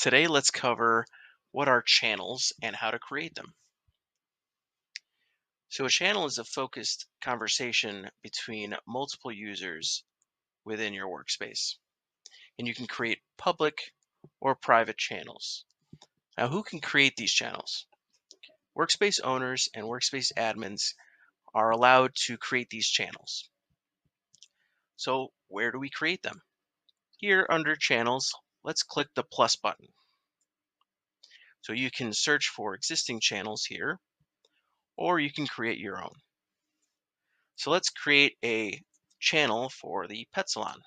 Today, let's cover what are channels and how to create them. So, a channel is a focused conversation between multiple users within your workspace, and you can create public or private channels. Now, who can create these channels? Workspace owners and workspace admins are allowed to create these channels. So, where do we create them? Here under channels, let's click the plus button. So, you can search for existing channels here, or you can create your own. So let's create a channel for the pet salon.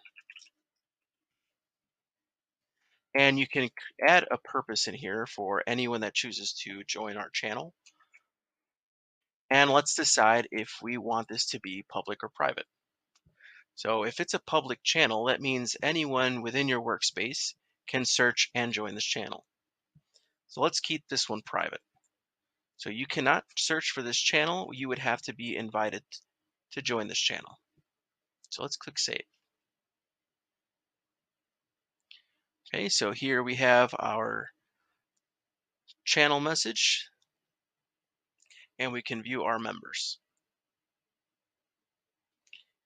And you can add a purpose in here for anyone that chooses to join our channel. And let's decide if we want this to be public or private. So if it's a public channel, that means anyone within your workspace can search and join this channel. So let's keep this one private. So you cannot search for this channel. You would have to be invited to join this channel. So let's click save. Okay, so here we have our channel message, and we can view our members.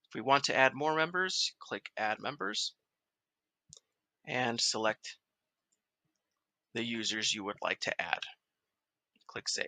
If we want to add more members, click Add Members and select the users you would like to add. Click Save.